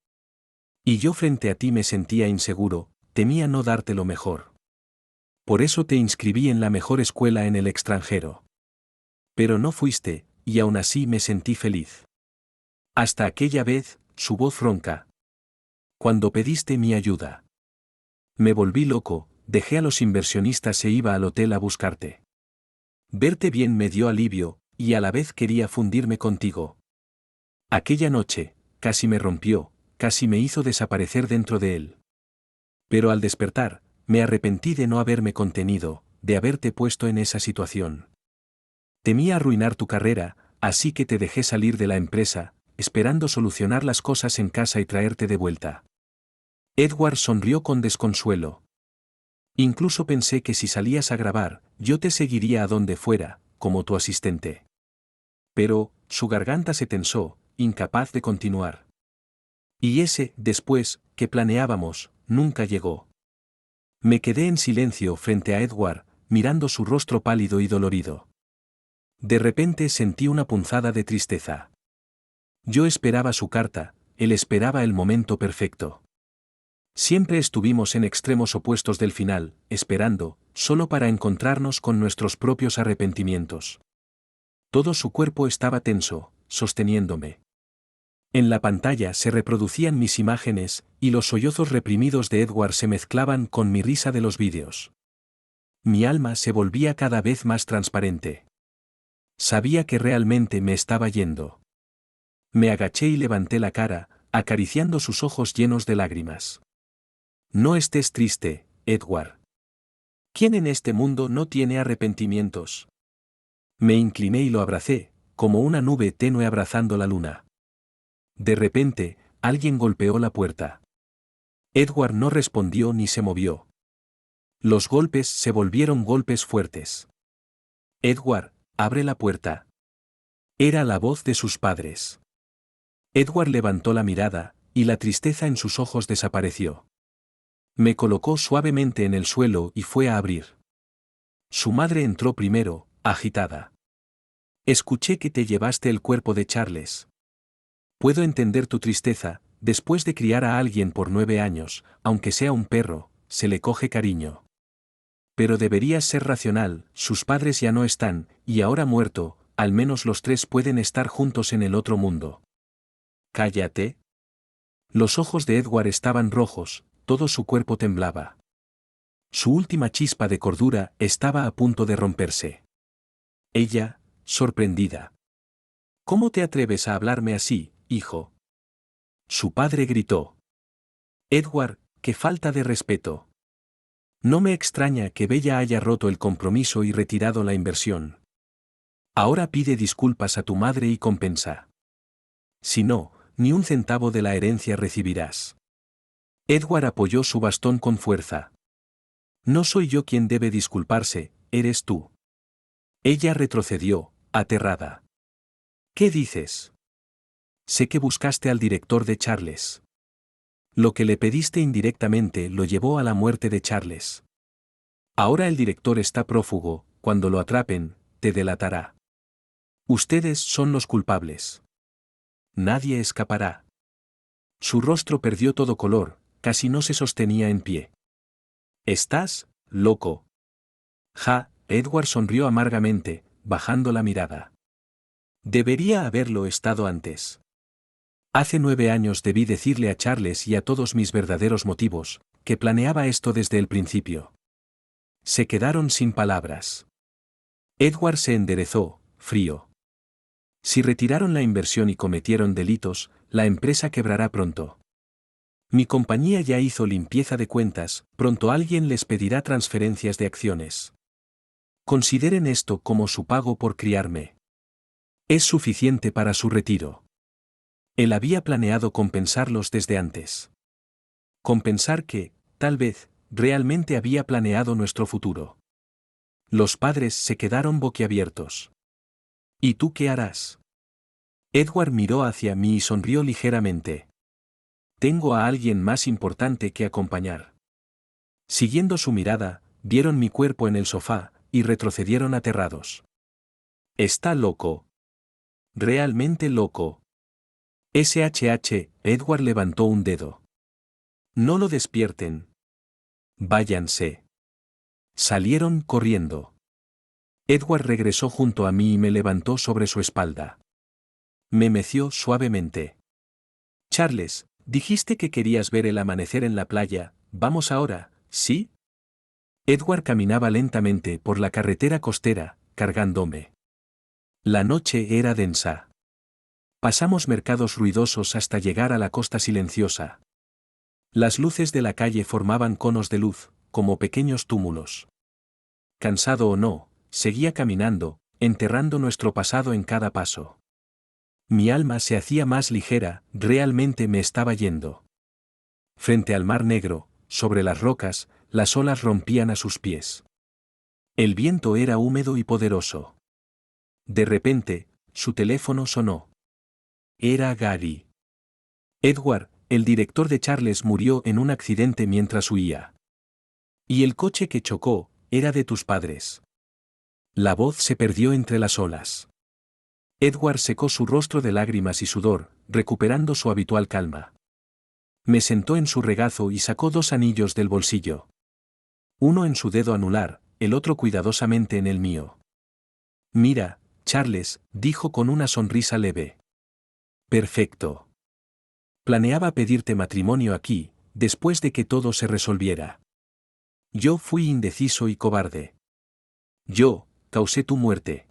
Y yo frente a ti me sentía inseguro, temía no darte lo mejor. Por eso te inscribí en la mejor escuela en el extranjero. Pero no fuiste, y aún así me sentí feliz. Hasta aquella vez, su voz ronca. Cuando pediste mi ayuda. Me volví loco, dejé a los inversionistas e iba al hotel a buscarte. Verte bien me dio alivio, y a la vez quería fundirme contigo. Aquella noche, casi me rompió, casi me hizo desaparecer dentro de él. Pero al despertar, me arrepentí de no haberme contenido, de haberte puesto en esa situación. Temía arruinar tu carrera, así que te dejé salir de la empresa, esperando solucionar las cosas en casa y traerte de vuelta. Edward sonrió con desconsuelo. Incluso pensé que si salías a grabar, yo te seguiría a donde fuera, como tu asistente. Pero, su garganta se tensó, incapaz de continuar. Y ese, después, que planeábamos, nunca llegó. Me quedé en silencio frente a Edward, mirando su rostro pálido y dolorido. De repente sentí una punzada de tristeza. Yo esperaba su carta, él esperaba el momento perfecto. Siempre estuvimos en extremos opuestos del final, esperando, solo para encontrarnos con nuestros propios arrepentimientos. Todo su cuerpo estaba tenso, sosteniéndome. En la pantalla se reproducían mis imágenes, y los sollozos reprimidos de Edward se mezclaban con mi risa de los vídeos. Mi alma se volvía cada vez más transparente. Sabía que realmente me estaba yendo. Me agaché y levanté la cara, acariciando sus ojos llenos de lágrimas. No estés triste, Edward. ¿Quién en este mundo no tiene arrepentimientos? Me incliné y lo abracé, como una nube tenue abrazando la luna. De repente, alguien golpeó la puerta. Edward no respondió ni se movió. Los golpes se volvieron golpes fuertes. Edward, abre la puerta. Era la voz de sus padres. Edward levantó la mirada, y la tristeza en sus ojos desapareció. Me colocó suavemente en el suelo y fue a abrir. Su madre entró primero, agitada. Escuché que te llevaste el cuerpo de Charles. Puedo entender tu tristeza, después de criar a alguien por 9 años, aunque sea un perro, se le coge cariño. Pero deberías ser racional, sus padres ya no están, y ahora muerto, al menos los tres pueden estar juntos en el otro mundo. Cállate. Los ojos de Edward estaban rojos, todo su cuerpo temblaba. Su última chispa de cordura estaba a punto de romperse. Ella, sorprendida. ¿Cómo te atreves a hablarme así, hijo? Su padre gritó. Edward, qué falta de respeto. No me extraña que Bella haya roto el compromiso y retirado la inversión. Ahora pide disculpas a tu madre y compensa. Si no, ni un centavo de la herencia recibirás. Edward apoyó su bastón con fuerza. No soy yo quien debe disculparse, eres tú. Ella retrocedió, aterrada. ¿Qué dices? Sé que buscaste al director de Charles. Lo que le pediste indirectamente lo llevó a la muerte de Charles. Ahora el director está prófugo, cuando lo atrapen, te delatará. Ustedes son los culpables. Nadie escapará. Su rostro perdió todo color, casi no se sostenía en pie. ¿Estás, loco? Ja, Edward sonrió amargamente, bajando la mirada. Debería haberlo estado antes. Hace 9 años debí decirle a Charles y a todos mis verdaderos motivos, que planeaba esto desde el principio. Se quedaron sin palabras. Edward se enderezó, frío. Si retiraron la inversión y cometieron delitos, la empresa quebrará pronto. Mi compañía ya hizo limpieza de cuentas, pronto alguien les pedirá transferencias de acciones. Consideren esto como su pago por criarme. Es suficiente para su retiro. Él había planeado compensarlos desde antes. Compensar que, tal vez, realmente había planeado nuestro futuro. Los padres se quedaron boquiabiertos. ¿Y tú qué harás? Edward miró hacia mí y sonrió ligeramente. Tengo a alguien más importante que acompañar. Siguiendo su mirada, vieron mi cuerpo en el sofá, y retrocedieron aterrados. Está loco. Realmente loco. SHH, Edward levantó un dedo. No lo despierten. Váyanse. Salieron corriendo. Edward regresó junto a mí y me levantó sobre su espalda. Me meció suavemente. Charles, dijiste que querías ver el amanecer en la playa, vamos ahora, ¿sí? Edward caminaba lentamente por la carretera costera, cargándome. La noche era densa. Pasamos mercados ruidosos hasta llegar a la costa silenciosa. Las luces de la calle formaban conos de luz, como pequeños túmulos. Cansado o no, seguía caminando, enterrando nuestro pasado en cada paso. Mi alma se hacía más ligera, realmente me estaba yendo. Frente al mar negro, sobre las rocas, las olas rompían a sus pies. El viento era húmedo y poderoso. De repente, su teléfono sonó. Era Gary. Edward, el director de Charles, murió en un accidente mientras huía. Y el coche que chocó, era de tus padres. La voz se perdió entre las olas. Edward secó su rostro de lágrimas y sudor, recuperando su habitual calma. Me sentó en su regazo y sacó 2 anillos del bolsillo. Uno en su dedo anular, el otro cuidadosamente en el mío. Mira, Charles, dijo con una sonrisa leve. Perfecto. Planeaba pedirte matrimonio aquí, después de que todo se resolviera. Yo fui indeciso y cobarde. Yo, causé tu muerte.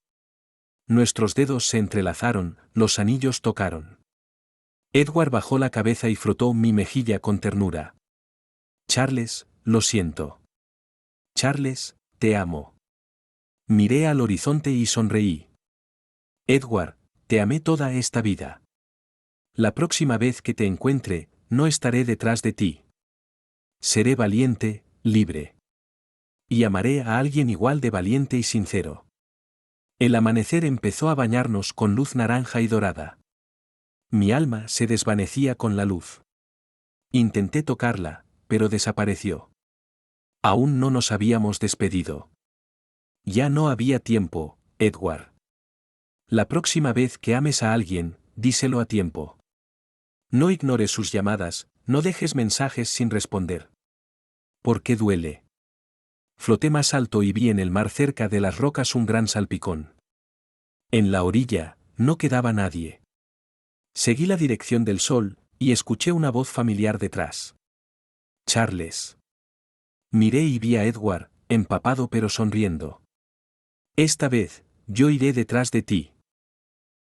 Nuestros dedos se entrelazaron, los anillos tocaron. Edward bajó la cabeza y frotó mi mejilla con ternura. Charles, lo siento. Charles, te amo. Miré al horizonte y sonreí. Edward, te amé toda esta vida. La próxima vez que te encuentre, no estaré detrás de ti. Seré valiente, libre. Y amaré a alguien igual de valiente y sincero. El amanecer empezó a bañarnos con luz naranja y dorada. Mi alma se desvanecía con la luz. Intenté tocarla, pero desapareció. Aún no nos habíamos despedido. Ya no había tiempo, Edward. La próxima vez que ames a alguien, díselo a tiempo. No ignores sus llamadas, no dejes mensajes sin responder. ¿Por qué duele? Floté más alto y vi en el mar cerca de las rocas un gran salpicón. En la orilla, no quedaba nadie. Seguí la dirección del sol, y escuché una voz familiar detrás. Charles. Miré y vi a Edward, empapado pero sonriendo. Esta vez, yo iré detrás de ti.